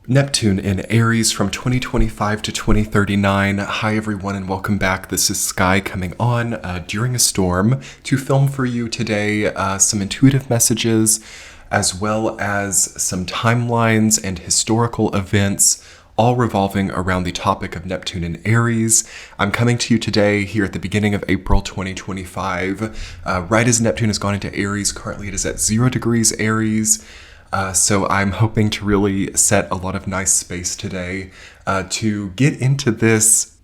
Neptune in Aries from 2025 to 2039. Hi everyone and welcome back. This is Sky coming on during a storm to film for you today some intuitive messages as well as some timelines and historical events all revolving around the topic of Neptune in Aries. I'm coming to you today here at the beginning of April 2025, right as Neptune has gone into Aries. Currently it is at 0 degrees Aries. So I'm hoping to really set a lot of nice space today to get into this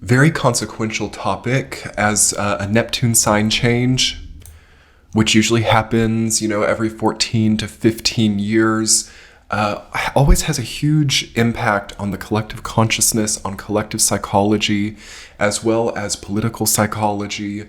very consequential topic as a Neptune sign change, which usually happens, every 14 to 15 years, always has a huge impact on the collective consciousness, on collective psychology, as well as political psychology,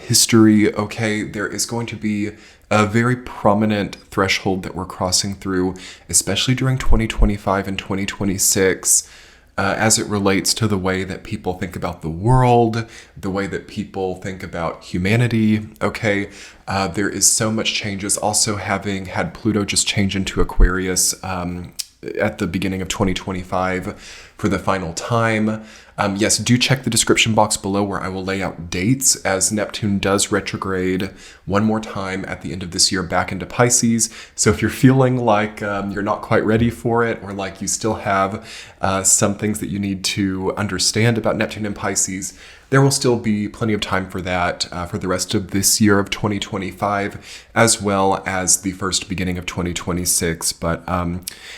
history. Okay, there is going to be a very prominent threshold that we're crossing through, especially during 2025 and 2026, as it relates to the way that people think about the world, the way that people think about humanity. Okay, there is so much changes. Also, having had Pluto just change into Aquarius at the beginning of 2025 for the final time. Yes, do check the description box below where I will lay out dates as Neptune does retrograde one more time at the end of this year back into Pisces. So if you're feeling like you're not quite ready for it, or like you still have some things that you need to understand about Neptune and Pisces, there will still be plenty of time for that for the rest of this year of 2025, as well as the first beginning of 2026. But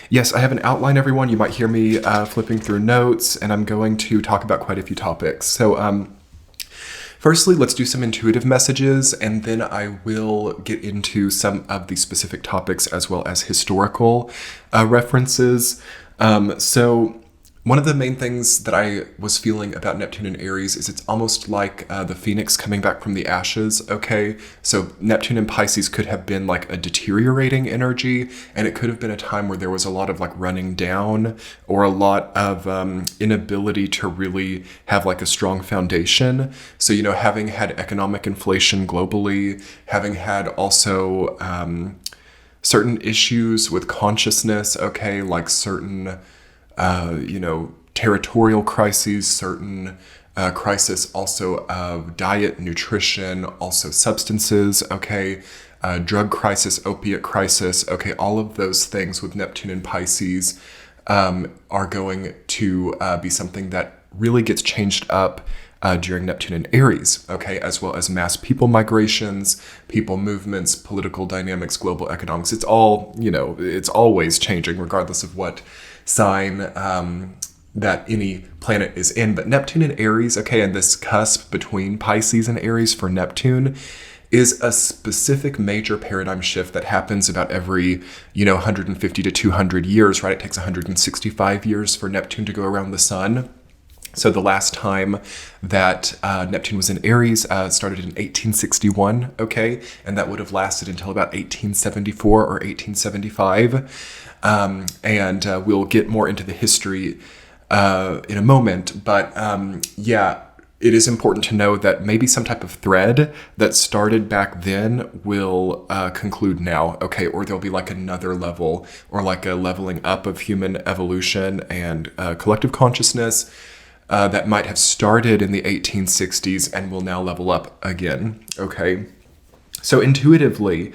yes, I have an outline, everyone. You might hear me flipping through notes, and I'm going to talk about quite a few topics. So firstly, let's do some intuitive messages, and then I will get into some of the specific topics as well as historical references. So one of the main things that I was feeling about Neptune and Aries is it's almost like the phoenix coming back from the ashes, okay? So Neptune and Pisces could have been like a deteriorating energy, and it could have been a time where there was a lot of like running down or a lot of inability to really have like a strong foundation. So, having had economic inflation globally, having had also certain issues with consciousness, okay, like certain territorial crises, certain crisis also of diet, nutrition, also substances, okay, drug crisis, opiate crisis, okay, all of those things with Neptune and Pisces are going to be something that really gets changed up during Neptune and Aries, okay, as well as mass people migrations, people movements, political dynamics, global economics. It's all, it's always changing regardless of what sign that any planet is in. But Neptune and Aries, okay, and this cusp between Pisces and Aries for Neptune is a specific major paradigm shift that happens about every, 150 to 200 years, right? It takes 165 years for Neptune to go around the sun. So the last time that Neptune was in Aries started in 1861, okay? And that would have lasted until about 1874 or 1875. And we'll get more into the history in a moment. But yeah, it is important to know that maybe some type of thread that started back then will conclude now, okay? Or there'll be like another level or like a leveling up of human evolution and collective consciousness that might have started in the 1860s and will now level up again, okay? So intuitively,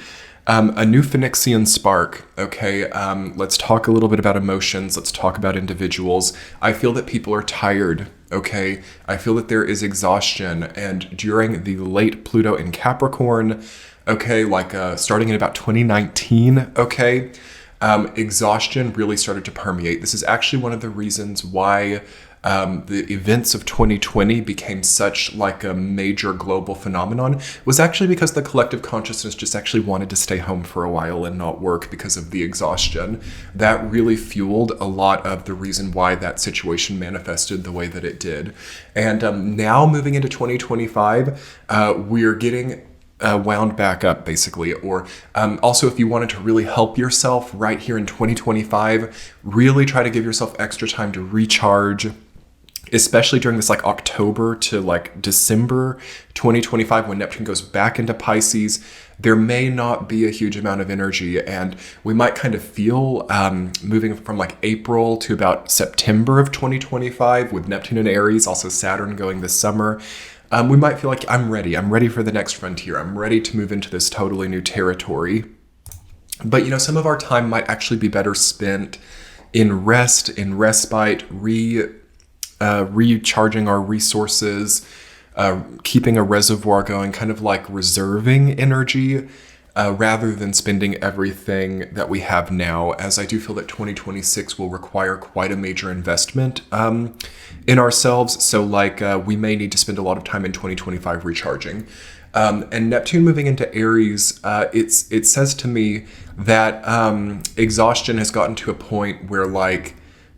a new Phoenixian spark, okay? Let's talk a little bit about emotions. Let's talk about individuals. I feel that people are tired, okay? I feel that there is exhaustion. And during the late Pluto in Capricorn, okay, like starting in about 2019, okay, exhaustion really started to permeate. This is actually one of the reasons why the events of 2020 became such like a major global phenomenon, was actually because the collective consciousness just actually wanted to stay home for a while and not work because of the exhaustion. That really fueled a lot of the reason why that situation manifested the way that it did. And now moving into 2025, we're getting wound back up basically. Or also, if you wanted to really help yourself right here in 2025, really try to give yourself extra time to recharge, especially during this like October to like December 2025 when Neptune goes back into Pisces. there may not be a huge amount of energy, and we might kind of feel moving from like April to about September of 2025 with Neptune and Aries, also Saturn going this summer. We might feel like I'm ready for the next frontier. I'm ready to move into this totally new territory. But, some of our time might actually be better spent in rest, in respite, recharging our resources, keeping a reservoir going, kind of like reserving energy, rather than spending everything that we have now, as I do feel that 2026 will require quite a major investment in ourselves. So we may need to spend a lot of time in 2025 recharging. And Neptune moving into Aries, it says to me that exhaustion has gotten to a point where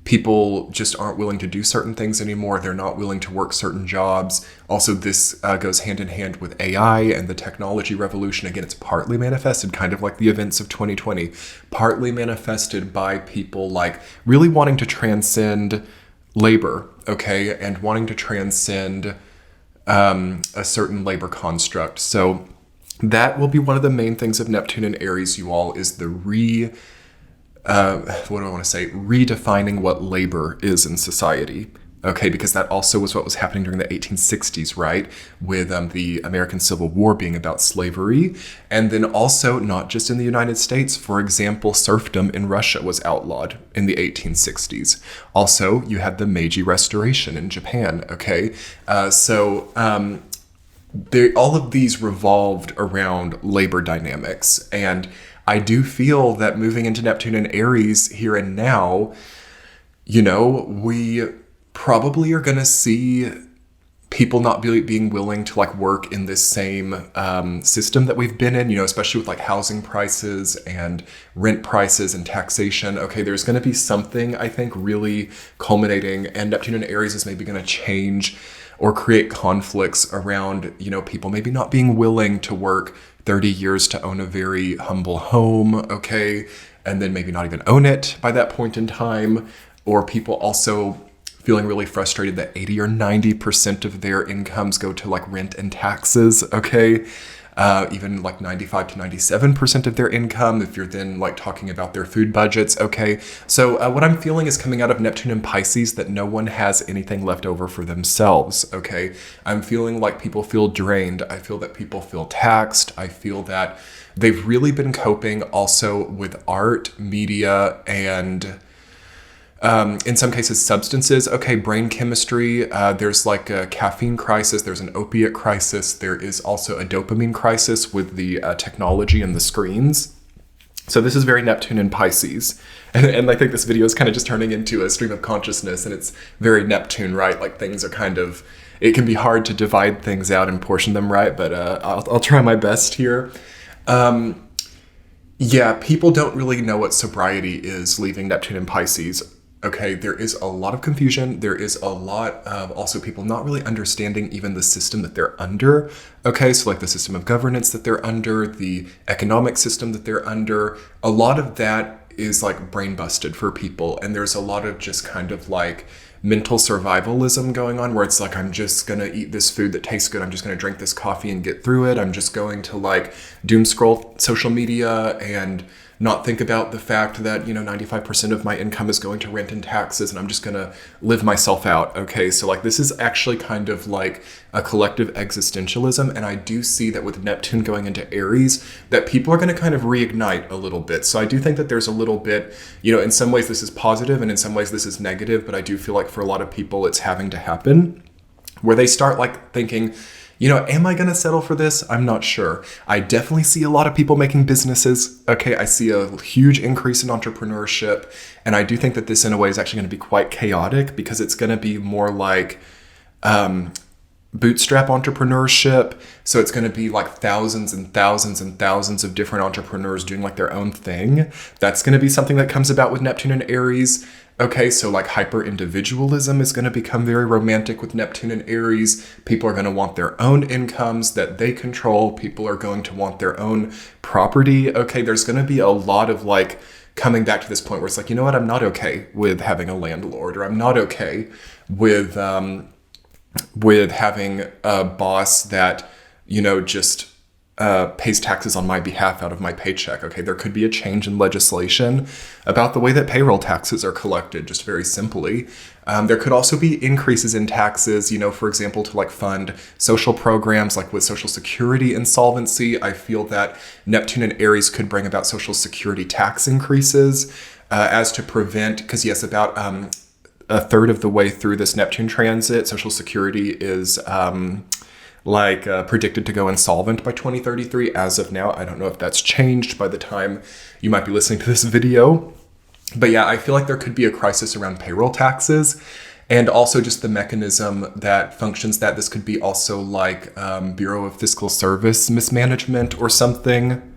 people just aren't willing to do certain things anymore. They're not willing to work certain jobs. Also, this goes hand in hand with AI and the technology revolution. Again, it's partly manifested, kind of like the events of 2020, partly manifested by people really wanting to transcend labor, okay, and wanting to transcend a certain labor construct. So that will be one of the main things of Neptune and Aries, you all, is the redefining what labor is in society. Okay, because that also was what was happening during the 1860s, right? With the American Civil War being about slavery. And then also, not just in the United States, for example, serfdom in Russia was outlawed in the 1860s. Also, you had the Meiji Restoration in Japan, okay? All of these revolved around labor dynamics. And I do feel that moving into Neptune and Aries here and now, we probably are going to see people not being willing to work in this same system that we've been in, especially with housing prices and rent prices and taxation. Okay, there's going to be something, I think, really culminating, and Neptune and Aries is maybe going to change or create conflicts around, people maybe not being willing to work 30 years to own a very humble home, okay, and then maybe not even own it by that point in time, or people also feeling really frustrated that 80 or 90% of their incomes go to rent and taxes, okay? Even 95 to 97% of their income, if you're then talking about their food budgets, okay? So what I'm feeling is coming out of Neptune and Pisces that no one has anything left over for themselves, okay? I'm feeling like people feel drained. I feel that people feel taxed. I feel that they've really been coping also with art, media, and in some cases, substances. Okay, brain chemistry. There's a caffeine crisis. There's an opiate crisis. There is also a dopamine crisis with the technology and the screens. So this is very Neptune and Pisces. And I think this video is kind of just turning into a stream of consciousness, and it's very Neptune, right? Things are kind of, it can be hard to divide things out and portion them right, but I'll try my best here. People don't really know what sobriety is leaving Neptune and Pisces. Okay, there is a lot of confusion. There is a lot of also people not really understanding even the system that they're under. Okay, so the system of governance that they're under, the economic system that they're under, a lot of that is brain busted for people. And there's a lot of just kind of mental survivalism going on where it's I'm just going to eat this food that tastes good. I'm just going to drink this coffee and get through it. I'm just going to doom scroll social media and not think about the fact that, 95% of my income is going to rent and taxes, and I'm just going to live myself out. Okay, so this is actually kind of a collective existentialism. And I do see that with Neptune going into Aries, that people are going to kind of reignite a little bit. So I do think that there's a little bit, in some ways this is positive and in some ways this is negative, but I do feel for a lot of people it's having to happen where they start thinking, am I going to settle for this? I'm not sure. I definitely see a lot of people making businesses. Okay, I see a huge increase in entrepreneurship. And I do think that this in a way is actually going to be quite chaotic because it's going to be more bootstrap entrepreneurship. So it's going to be thousands and thousands and thousands of different entrepreneurs doing their own thing. That's going to be something that comes about with Neptune and Aries. Okay, so hyper individualism is going to become very romantic with Neptune and Aries. People are going to want their own incomes that they control. People are going to want their own property. Okay, there's going to be a lot of coming back to this point where it's you know what, I'm not okay with having a landlord, or I'm not okay with having a boss that, just pays taxes on my behalf out of my paycheck. Okay, there could be a change in legislation about the way that payroll taxes are collected, just very simply. There could also be increases in taxes, for example, to like fund social programs like with Social Security insolvency. I feel that Neptune and Aries could bring about Social Security tax increases as to prevent, because yes, about a third of the way through this Neptune transit, Social Security is predicted to go insolvent by 2033 as of now. I don't know if that's changed by the time you might be listening to this video. But yeah, I feel like there could be a crisis around payroll taxes, and also just the mechanism that functions that. This could be also like Bureau of Fiscal Service mismanagement or something.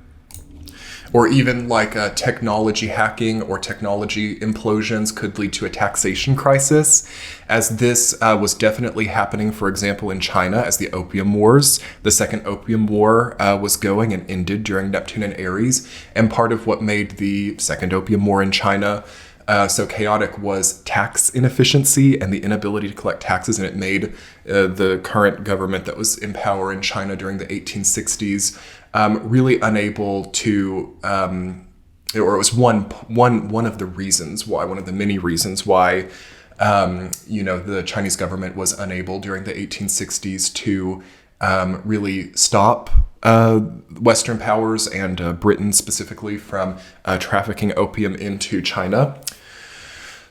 Or even like technology hacking or technology implosions could lead to a taxation crisis, as this was definitely happening, for example, in China as the Opium Wars. The Second Opium War was going and ended during Neptune and Aries. And part of what made the Second Opium War in China so chaotic was tax inefficiency and the inability to collect taxes. And it made the current government that was in power in China during the 1860s really unable to, or it was one of the reasons why, one of the many reasons why, the Chinese government was unable during the 1860s to really stop Western powers and Britain specifically from trafficking opium into China.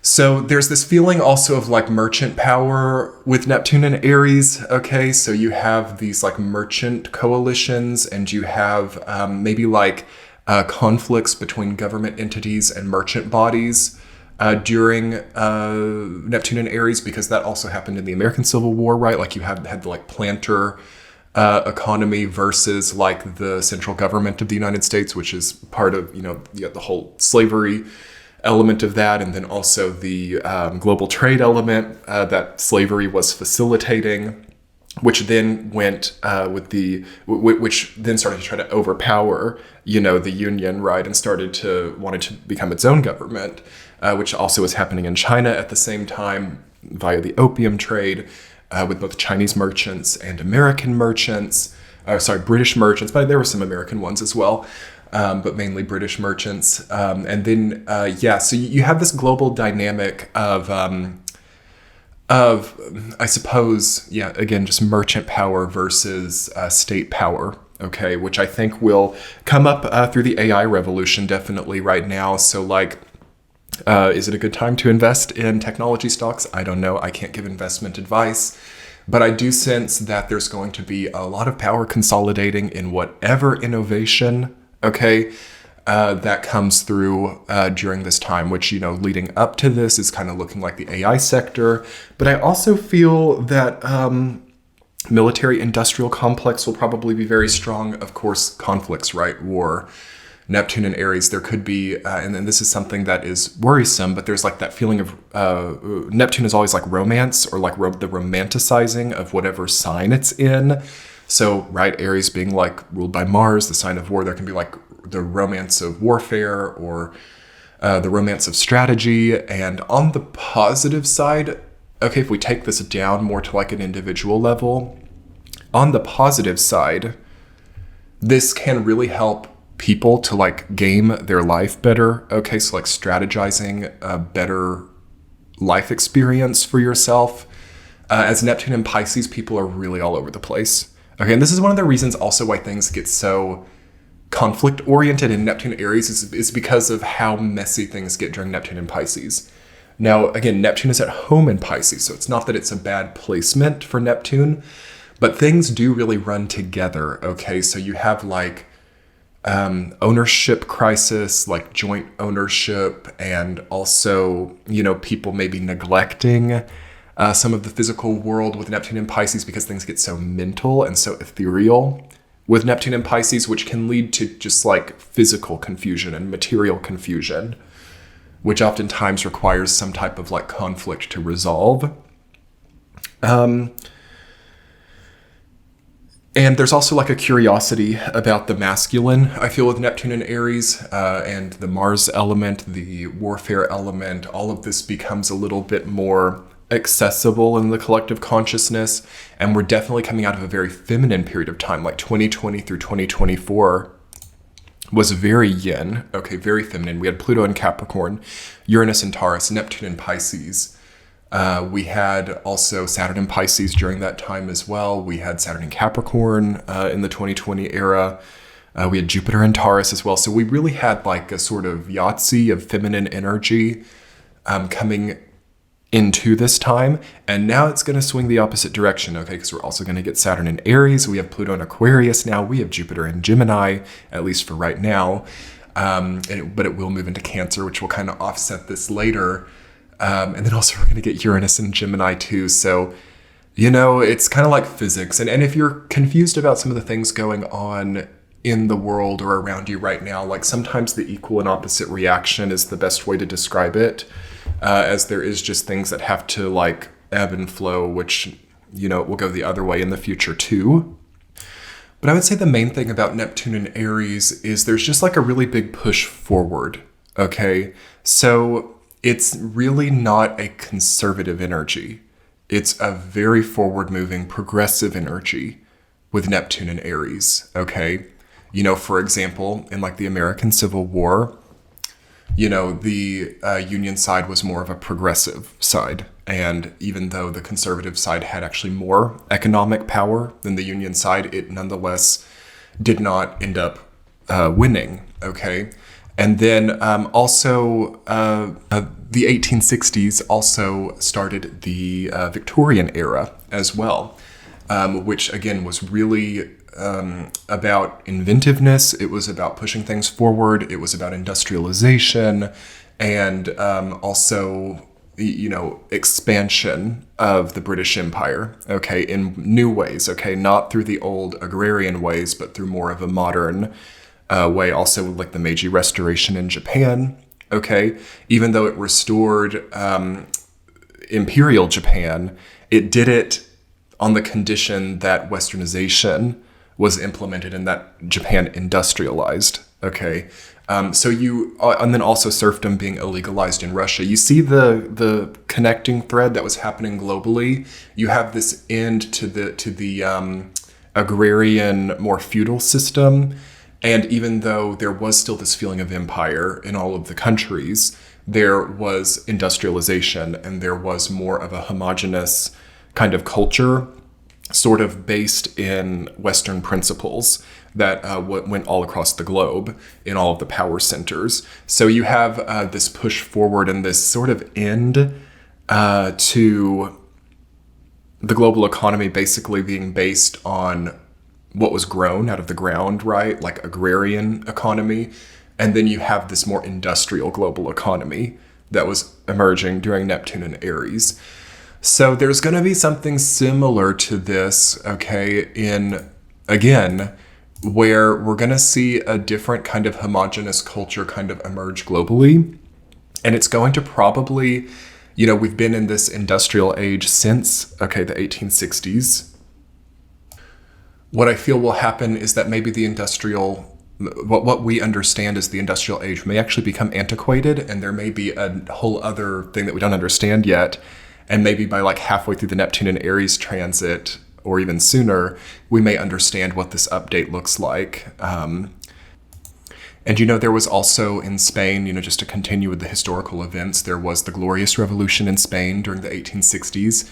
So there's this feeling also of like merchant power with Neptune and Aries. Okay, so you have these like merchant coalitions, and you have maybe like conflicts between government entities and merchant bodies during Neptune and Aries, because that also happened in the American Civil War, right? Like you had the like planter economy versus like the central government of the United States, which is part of the whole slavery element of that, and then also the global trade element that slavery was facilitating, which then went which then started to try to overpower the Union, right, and wanted to become its own government, which also was happening in China at the same time via the opium trade with both Chinese merchants and American merchants. British merchants, but there were some American ones as well. But mainly British merchants. And then, so you have this global dynamic of, I suppose, again, just merchant power versus state power, okay, which I think will come up through the AI revolution definitely right now. So like, is it a good time to invest in technology stocks? I don't know. I can't give investment advice. But I do sense that there's going to be a lot of power consolidating in whatever innovation that comes through during this time, which, leading up to this is kind of looking like the AI sector. But I also feel that military industrial complex will probably be very strong. Of course, conflicts, right? War, Neptune and Aries, there could be, and then this is something that is worrisome, but there's like that feeling of Neptune is always like romance, or like the romanticizing of whatever sign it's in. So, right, Aries being like ruled by Mars, the sign of war, there can be like the romance of warfare or the romance of strategy. And on the positive side, okay, if we take this down more to like an individual level, on the positive side, this can really help people to like game their life better. Okay, so like strategizing a better life experience for yourself. As Neptune and Pisces, people are really all over the place. Okay, and this is one of the reasons also why things get so conflict-oriented in Neptune Aries is because of how messy things get during Neptune and Pisces. Now, again, Neptune is at home in Pisces, so it's not that it's a bad placement for Neptune, but things do really run together, okay? So you have like ownership crisis, like joint ownership, and also, people maybe neglecting some of the physical world with Neptune and Pisces because things get so mental and so ethereal with Neptune and Pisces, which can lead to just like physical confusion and material confusion, which oftentimes requires some type of like conflict to resolve. And there's also like a curiosity about the masculine, I feel, with Neptune and Aries, and the Mars element, the warfare element. All of this becomes a little bit more accessible in the collective consciousness. And we're definitely coming out of a very feminine period of time, like 2020 through 2024 was very yin, okay, very feminine. We had Pluto in Capricorn, Uranus in Taurus, Neptune in Pisces. We had also Saturn in Pisces during that time as well. We had Saturn in Capricorn in the 2020 era. We had Jupiter in Taurus as well. So we really had like a sort of Yahtzee of feminine energy coming into this time. And now it's going to swing the opposite direction, okay? Because we're also going to get Saturn in Aries. We have Pluto in Aquarius now. We have Jupiter in Gemini, at least for right now. But it will move into Cancer, which will kind of offset this later. And then also we're going to get Uranus in Gemini too. So, you know, it's kind of like physics. And if you're confused about some of the things going on in the world or around you right now, like sometimes the equal and opposite reaction is the best way to describe it, as there is just things that have to like ebb and flow, which, you know, will go the other way in the future too. But I would say the main thing about Neptune and Aries is there's just like a really big push forward, okay? So it's really not a conservative energy. It's a very forward-moving, progressive energy with Neptune and Aries, okay? You know, for example, in like the American Civil War, you know, the Union side was more of a progressive side. And even though the conservative side had actually more economic power than the Union side, it nonetheless did not end up winning, okay? And then also the 1860s also started the Victorian era as well, which again was really about inventiveness. It was about pushing things forward. It was about industrialization and also, you know, expansion of the British Empire, okay, in new ways, okay, not through the old agrarian ways, but through more of a modern way, also like the Meiji Restoration in Japan, okay, even though it restored imperial Japan, it did it on the condition that westernization was implemented and that Japan industrialized, okay? And then also serfdom being illegalized in Russia. You see the connecting thread that was happening globally. You have this end to the agrarian, more feudal system. And even though there was still this feeling of empire in all of the countries, there was industrialization and there was more of a homogenous kind of culture, sort of based in Western principles that went all across the globe in all of the power centers. So you have this push forward and this sort of end to the global economy basically being based on what was grown out of the ground, right? Like agrarian economy. And then you have this more industrial global economy that was emerging during Neptune and Aries. So there's going to be something similar to this, okay, in, again, where we're going to see a different kind of homogenous culture kind of emerge globally. And it's going to probably, you know, we've been in this industrial age since, okay, the 1860s. What I feel will happen is that maybe the what we understand as the industrial age may actually become antiquated, and there may be a whole other thing that we don't understand yet. And maybe by like halfway through the Neptune and Aries transit, or even sooner, we may understand what this update looks like. And, you know, there was also in Spain, you know, just to continue with the historical events, there was the Glorious Revolution in Spain during the 1860s,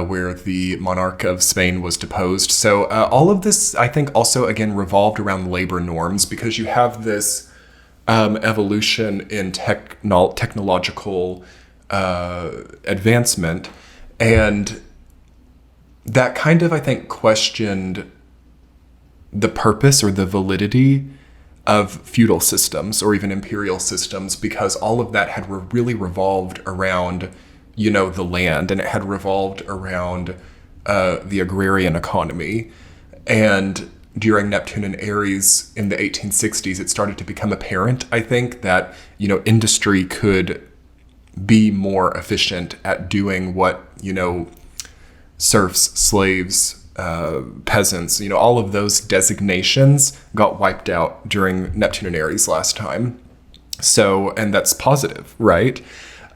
where the monarch of Spain was deposed. So all of this, I think, also, again, revolved around labor norms, because you have this evolution in technological advancement, and that kind of, I think, questioned the purpose or the validity of feudal systems or even imperial systems, because all of that had really revolved around, you know, the land, and it had revolved around the agrarian economy. And during Neptune and Aries in the 1860s, it started to become apparent, I think, that, you know, industry could be more efficient at doing what, you know, serfs, slaves, peasants, you know, all of those designations got wiped out during Neptune and Aries last time. So, and that's positive, right?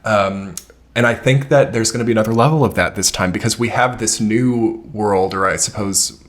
And And I think that there's going to be another level of that this time, because we have this new world, or I suppose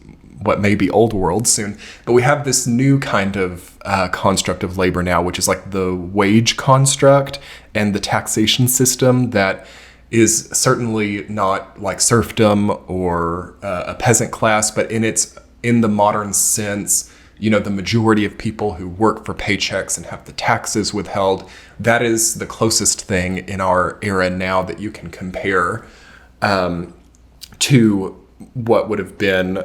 what may be old world soon, but we have this new kind of construct of labor now, which is like the wage construct and the taxation system that is certainly not like serfdom or a peasant class, but in the modern sense, the majority of people who work for paychecks and have the taxes withheld, that is the closest thing in our era now that you can compare to what would have been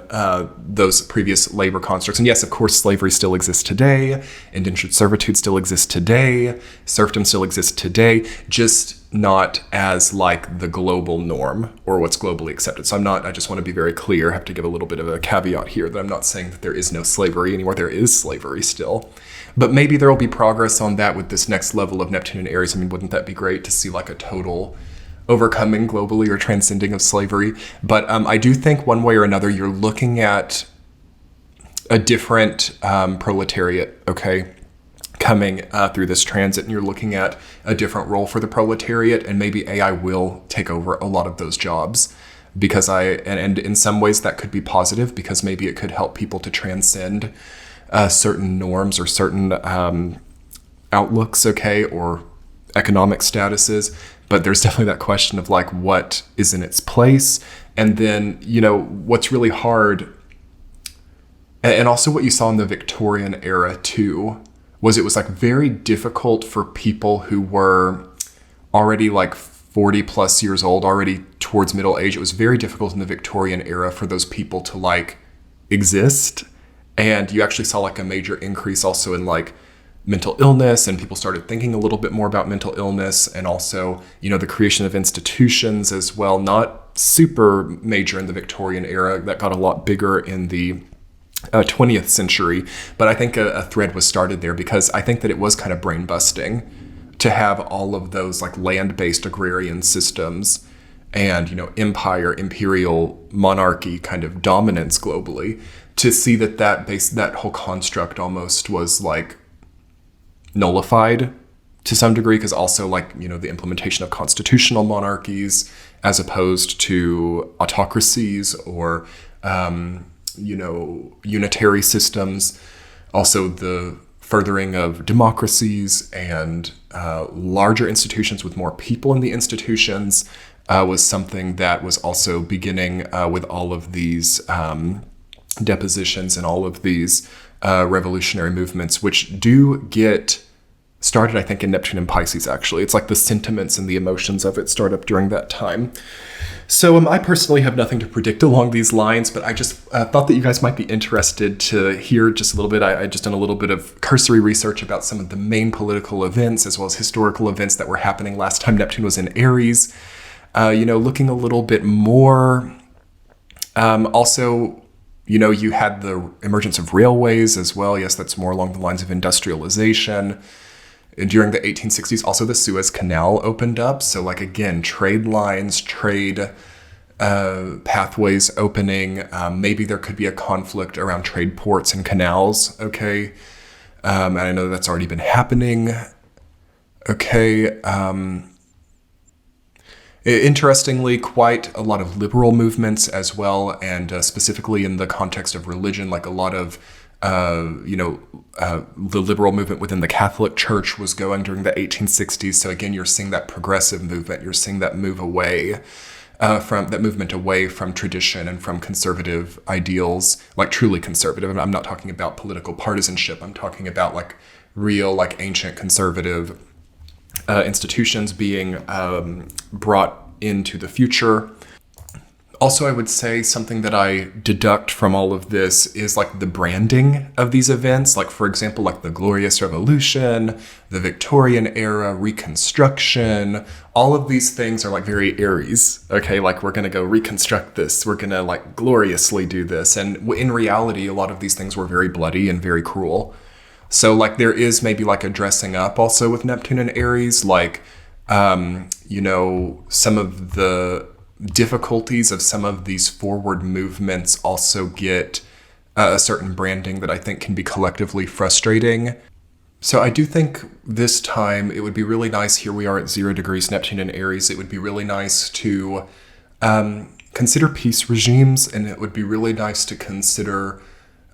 those previous labor constructs. And yes, of course, slavery still exists today, indentured servitude still exists today, serfdom still exists today, just not as like the global norm or what's globally accepted. So I just want to be very clear, I have to give a little bit of a caveat here that I'm not saying that there is no slavery anymore. There is slavery still. But maybe there will be progress on that with this next level of Neptune and Aries. I mean, wouldn't that be great to see like a total overcoming globally or transcending of slavery? But I do think one way or another, you're looking at a different proletariat, okay, coming through this transit, and you're looking at a different role for the proletariat, and maybe AI will take over a lot of those jobs, because and in some ways that could be positive, because maybe it could help people to transcend certain norms or certain outlooks, okay, or economic statuses. But there's definitely that question of like, what is in its place? And then, what's really hard, and also what you saw in the Victorian era too, was it was like very difficult for people who were already like 40 plus years old, already towards middle age. It was very difficult in the Victorian era for those people to like exist. And you actually saw like a major increase also in like mental illness, and people started thinking a little bit more about mental illness, and also, the creation of institutions as well, not super major in the Victorian era, that got a lot bigger in the 20th century. But I think a thread was started there, because I think that it was kind of brain busting to have all of those like land-based agrarian systems and, empire, imperial monarchy kind of dominance globally, to see that whole construct almost was like nullified to some degree, because also like, the implementation of constitutional monarchies as opposed to autocracies or, unitary systems. Also the furthering of democracies and larger institutions with more people in the institutions was something that was also beginning with all of these depositions and all of these revolutionary movements, which do get started, I think, in Neptune and Pisces, actually. It's like the sentiments and the emotions of it start up during that time. So I personally have nothing to predict along these lines, but I just thought that you guys might be interested to hear just a little bit. I just done a little bit of cursory research about some of the main political events as well as historical events that were happening last time Neptune was in Aries. Looking a little bit more. Also, you had the emergence of railways as well. Yes, that's more along the lines of industrialization. And during the 1860s, also the Suez Canal opened up. So like, again, trade lines, trade pathways opening. Maybe there could be a conflict around trade ports and canals. Okay. And I know that's already been happening. Okay. Interestingly, quite a lot of liberal movements as well, and specifically in the context of religion, like a lot of, the liberal movement within the Catholic Church was going during the 1860s. So again, you're seeing that progressive movement. You're seeing that movement away from tradition and from conservative ideals, like truly conservative. I'm not talking about political partisanship. I'm talking about like real, like ancient conservative institutions being brought into the future. Also, I would say something that I deduct from all of this is like the branding of these events. Like, for example, like the Glorious Revolution, the Victorian era, Reconstruction. All of these things are like very Aries. Okay, like we're going to go reconstruct this. We're going to like gloriously do this. And in reality, a lot of these things were very bloody and very cruel. So like there is maybe like a dressing up also with Neptune and Aries, like, some of the difficulties of some of these forward movements also get a certain branding that I think can be collectively frustrating. So I do think this time it would be really nice. Here we are at 0 degrees Neptune in Aries. It would be really nice to consider peace regimes, and it would be really nice to consider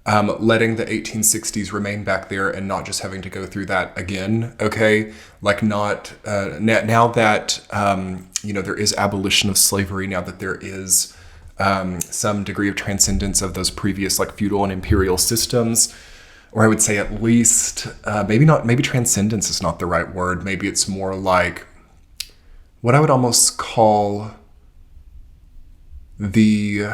letting the 1860s remain back there and not just having to go through that again. Okay, like not now that there is abolition of slavery, now that there is some degree of transcendence of those previous like feudal and imperial systems. Or I would say at least, maybe transcendence is not the right word. Maybe it's more like what I would almost call the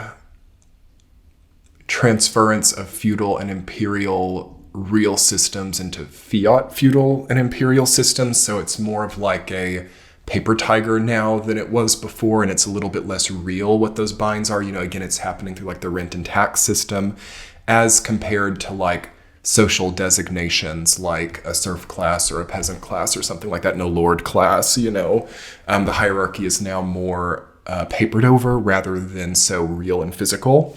transference of feudal and imperial real systems into fiat feudal and imperial systems. So it's more of like a paper tiger now than it was before, and it's a little bit less real what those binds are. Again, it's happening through like the rent and tax system as compared to like social designations like a serf class or a peasant class or something like that, no lord class. The hierarchy is now more papered over rather than so real and physical.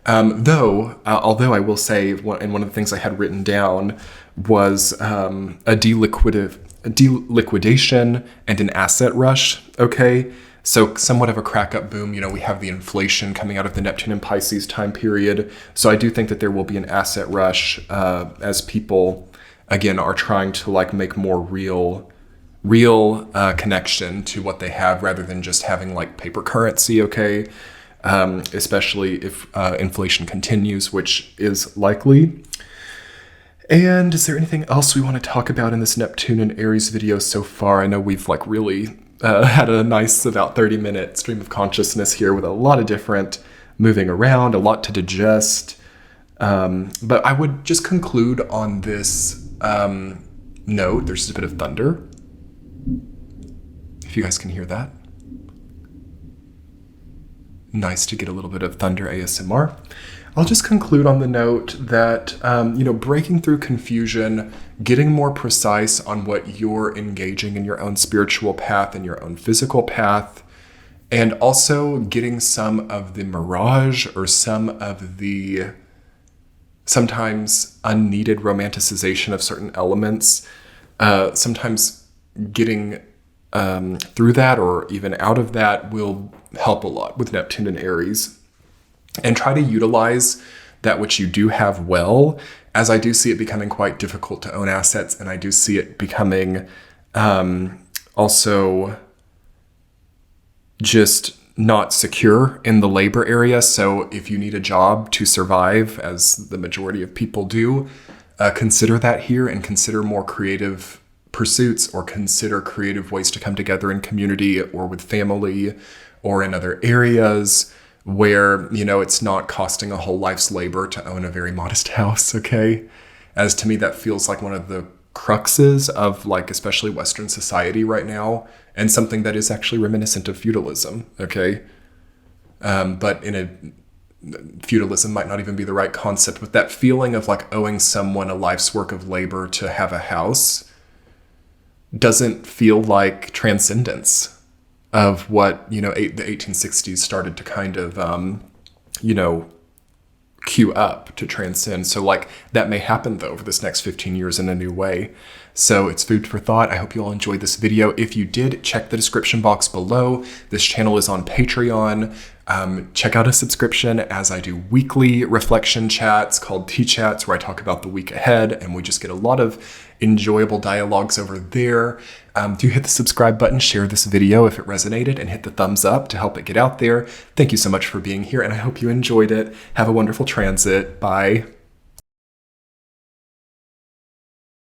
Although I will say, and one of the things I had written down was a deliquidation and an asset rush. Okay. So somewhat of a crack up boom. We have the inflation coming out of the Neptune and Pisces time period. So I do think that there will be an asset rush as people, again, are trying to like make more real connection to what they have rather than just having like paper currency. Okay. Especially if inflation continues, which is likely. And is there anything else we want to talk about in this Neptune and Aries video so far? I know we've like really had a nice about 30-minute stream of consciousness here with a lot of different moving around, a lot to digest. But I would just conclude on this note. There's a bit of thunder, if you guys can hear that. Nice to get a little bit of thunder ASMR. I'll just conclude on the note that, breaking through confusion, getting more precise on what you're engaging in your own spiritual path and your own physical path, and also getting some of the mirage or some of the sometimes unneeded romanticization of certain elements, sometimes getting through that or even out of that will help a lot with Neptune and Aries. And try to utilize that which you do have well, as I do see it becoming quite difficult to own assets, and I do see it becoming also just not secure in the labor area. So if you need a job to survive, as the majority of people do, consider that here and consider more creative pursuits, or consider creative ways to come together in community or with family or in other areas where, it's not costing a whole life's labor to own a very modest house, okay? As to me, that feels like one of the cruxes of like, especially Western society right now, and something that is actually reminiscent of feudalism, okay? But feudalism might not even be the right concept, but that feeling of like owing someone a life's work of labor to have a house doesn't feel like transcendence of what, the 1860s started to kind of, queue up to transcend. So like that may happen though over this next 15 years in a new way. So it's food for thought. I hope you all enjoyed this video. If you did, check the description box below. This channel is on Patreon. Check out a subscription, as I do weekly reflection chats called Tea Chats, where I talk about the week ahead, and we just get a lot of enjoyable dialogues over there. Do hit the subscribe button, share this video if it resonated, and hit the thumbs up to help it get out there. Thank you so much for being here, and I hope you enjoyed it. Have a wonderful transit. Bye.